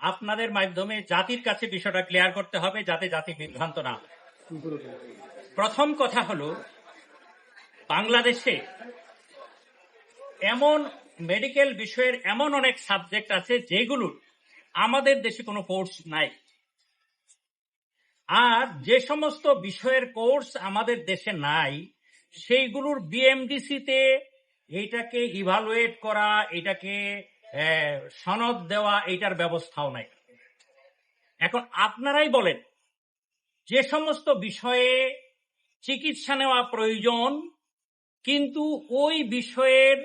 আপনাদের মাধ্যমে জাতির কাছে বিষয়টা ক্লিয়ার করতে হবে যাতে জাতি বিভ্রান্ত না হয়। প্রথম কথা হলো, বাংলাদেশে এমন মেডিকেল বিষয়ের এমন অনেক সাবজেক্ট আছে যেগুলোর আমাদের দেশে কোনো কোর্স নাই। আর যে সমস্ত বিষয়ের কোর্স আমাদের দেশে নাই সেইগুলোর বিএমডিসিতে এইটাকে ইভালুয়েট করা, এটাকে সনদ দেওয়া, এইটার ব্যবস্থাও নাই। এখন আপনারাই বলেন, যে সমস্ত বিষয়ে চিকিৎসা নেওয়া প্রয়োজন কিন্তু ওই বিষয়ের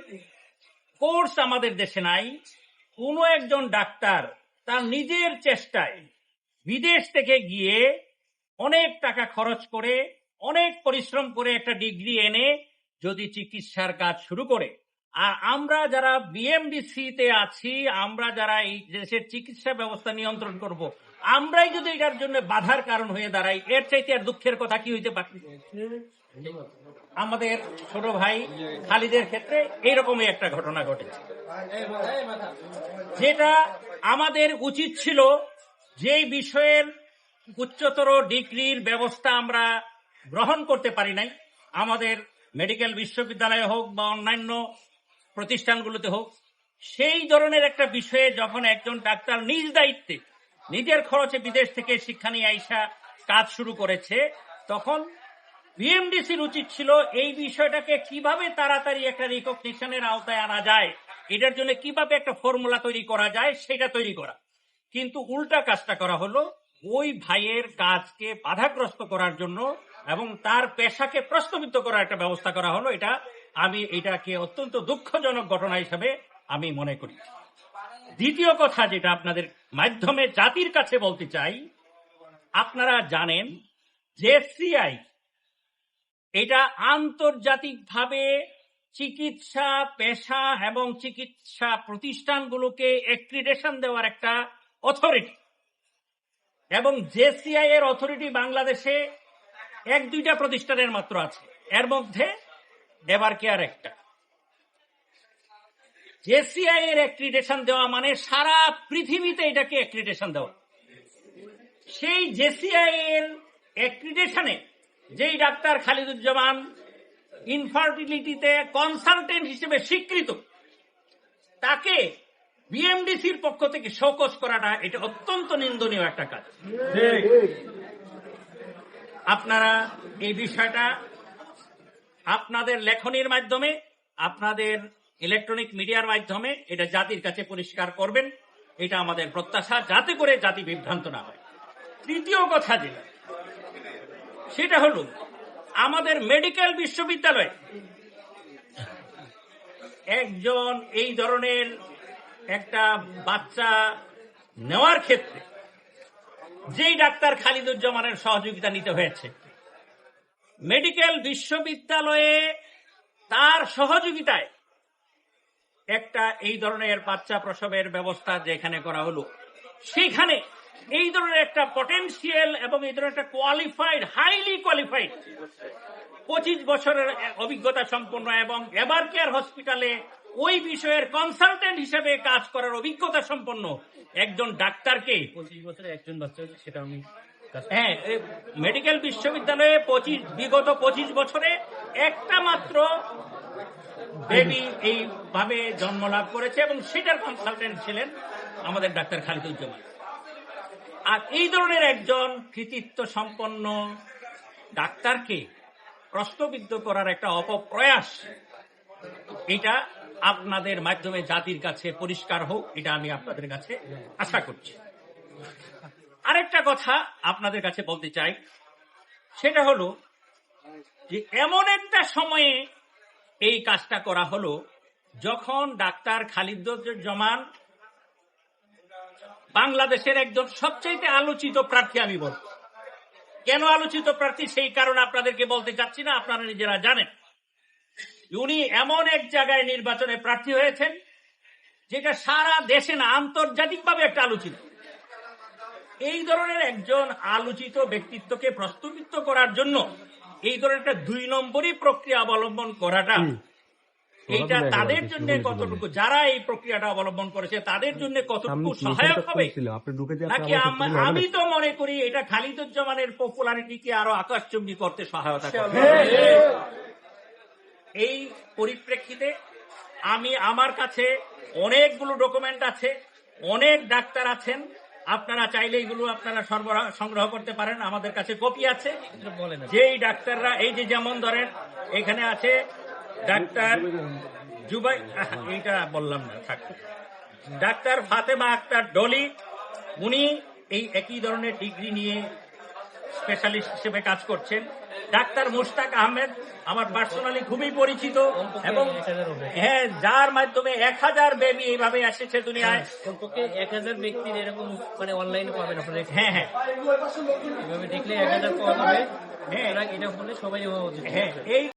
কোর্স আমাদের দেশে নাই, কোনো একজন ডাক্তার তার নিজের চেষ্টায় বিদেশ থেকে গিয়ে অনেক টাকা খরচ করে, অনেক পরিশ্রম করে একটা ডিগ্রি এনে যদি চিকিৎসার কাজ শুরু করে, আর আমরা যারা বিএমডিসিতে আছি, আমরা যারা এই দেশের চিকিৎসা ব্যবস্থা নিয়ন্ত্রণ করব, আমরাই যদি এটার জন্য বাধার কারণ হয়ে দাঁড়াই, এর চাইতে আর দুঃখের কথা কি হইতে পারে? আমাদের ছোট ভাই খালিদের ক্ষেত্রে এইরকমই একটা ঘটনা ঘটেছে, যেটা আমাদের উচিত ছিল যেই বিষয়ের উচ্চতর ডিগ্রির ব্যবস্থা আমরা গ্রহণ করতে পারি নাই, আমাদের মেডিকেল বিশ্ববিদ্যালয়ে হোক বা অন্যান্য প্রতিষ্ঠানগুলোতে হোক, সেই ধরনের একটা বিষয়ে যখন একজন ডাক্তার নিজ দায়িত্বে নিজের খরচে বিদেশ থেকে শিক্ষা নিয়ে আইসা কাজ শুরু করেছে, তখন বিএমডিসির উচিত ছিল এই বিষয়টাকে কিভাবে তাড়াতাড়ি একটা রিকগনিশনের আওতায় আনা যায়, এটার জন্য কিভাবে একটা ফর্মুলা তৈরি করা যায় সেটা তৈরি করা। কিন্তু উল্টা কাজটা করা হলো, ওই ভাইয়ের কাজকে বাধাগ্রস্ত করার জন্য এবং তার পেশাকে প্রশ্নবিদ্ধ করার একটা ব্যবস্থা করা হলো। এটাকে অত্যন্ত দুঃখজনক ঘটনা হিসেবে আমি মনে করি। দ্বিতীয় কথা যেটা আপনাদের মাধ্যমে জাতির কাছে বলতে চাই, আপনারা জানেন JCI এটা আন্তর্জাতিকভাবে চিকিৎসা পেশা এবং চিকিৎসা প্রতিষ্ঠানগুলোকে অ্যাক্রিডেশন দেওয়ার একটা অথরিটি, এবং JCI এর অথরিটি বাংলাদেশে 1-2টা প্রতিষ্ঠানের মাত্র আছে, এর মধ্যে এভার কেয়ার একটা। JCI এর অ্যাক্রিডেশন দেওয়া মানে সারা পৃথিবীতে এটাকে অ্যাক্রিডেশন দেওয়া। সেই JCI এর অ্যাক্রিডেশনে যেই ডাক্তার খালিদুজ্জামান ইনফার্টিলিটিতে কনসালটেন্ট হিসেবে স্বীকৃত, তাকে বিএমডিসির পক্ষ থেকে শোকজ করাটা এটা অত্যন্ত নিন্দনীয় একটা কাজ। আপনারা এই বিষয়টা আপনাদের লেখনীর মাধ্যমে, আপনাদের ইলেকট্রনিক মিডিয়ার মাধ্যমে এটা জাতির কাছে পরিষ্কার করবেন, এটা আমাদের প্রত্যাশা, যাতে করে জাতি বিভ্রান্ত না হয়। তৃতীয় কথা যেটা, সেটা হলো আমাদের মেডিকেল বিশ্ববিদ্যালয়ে একজন এই ধরনের একটা বাচ্চা নেওয়ার ক্ষেত্রে যেই ডাক্তার খালিদুজ্জামানের সহযোগিতা নিতে হয়েছে, মেডিকেল বিশ্ববিদ্যালয়ে তার সহযোগিতায় একটা এই ধরনের বাচ্চা প্রসবের ব্যবস্থা যেখানে করা হলো, সেখানে এই ধরনের একটা পটেনশিয়াল এবং এই ধরনের একটা কোয়ালিফাইড, হাইলি কোয়ালিফাইড 25 বছরের অভিজ্ঞতা সম্পন্ন এবং এভার কেয়ার হসপিটালে ওই বিষয়ের কনসালটেন্ট হিসেবে কাজ করার অভিজ্ঞতা সম্পন্ন একজন ডাক্তারকে 25 বছরে একজন বাচ্চা, সেটা আমি মেডিকেল বিশ্ববিদ্যালয়ে বিগত 25 বছরে একটা মাত্র বেবি এইভাবে জন্মলাভ করেছে এবং সেটার কনসালটেন্ট ছিলেন আমাদের ডাক্তার খালিদুজ্জামান। আর এই ধরনের একজন কৃতিত্ব সম্পন্ন ডাক্তারকে প্রশ্নবিদ্ধ করার একটা অপপ্রয়াস, এটা আপনাদের মাধ্যমে জাতির কাছে পরিষ্কার হোক, এটা আমি আপনাদের কাছে আশা করছি। আরেকটা কথা আপনাদের কাছে বলতে চাই, সেটা হলো যে এমন একটা সময়ে এই কাজটা করা হলো যখন ডাক্তার খালিদুজ্জামান বাংলাদেশের একজন সবচাইতে আলোচিত প্রার্থী। আমি বলব কেন আলোচিত প্রার্থী, সেই কারণ আপনাদেরকে বলতে চাচ্ছি না, আপনারা নিজেরা জানেন। উনি এমন এক জায়গায় নির্বাচনে প্রার্থী হয়েছেন যেটা সারা দেশে না, আন্তর্জাতিকভাবে একটা আলোচিত। এই ধরনের একজন আলোচিত ব্যক্তিত্বকে প্রশ্নবিদ্ধ করার জন্য এই ধরনের একটা 2 নম্বরই প্রক্রিয়া অবলম্বন করাটা এইটা তাদের জন্য কতটুকু, যারা এই প্রক্রিয়াটা অবলম্বন করেছে তাদের জন্য কতটুকু সহায়ক হবে, নাকি আমি তো মনে করি এটা খালিদুজ্জামানের পপুলারিটিকে আরো আকাশচুম্বী করতে সহায়তা করবে। এই পরিপ্রেক্ষিতে আমার কাছে অনেকগুলো ডকুমেন্ট আছে, অনেক ডাক্তার আছেন, আপনারা চাইলে এগুলো আপনারা সংগ্রহ করতে পারেন, আমাদের কাছে কপি আছে। যেই ডাক্তাররা, এই যে যেমন ধরেন এখানে আছে ডাক্তার জুবাই, এইটা বললাম না, থাকবে ডাক্তার ফাতেমা আক্তার ডলি, উনি এই একই ধরনের ডিগ্রি নিয়ে স্পেশালিস্ট হিসেবে কাজ করছেন। ডাক্তার মুশতাক আহমেদ আমার পার্সোনালি খুবই পরিচিত, এবং হ্যাঁ, যার মাধ্যমে 1000 বেবি এইভাবে এসেছে দুনিয়ায়। 1000 ব্যক্তির এরকম মানে অনলাইনে পাবেন আপনারা। হ্যাঁ হ্যাঁ, এভাবে দেখলে 1000 পাওয়া যাবে। হ্যাঁ, এটা বলে সবাই হ্যাঁ, এই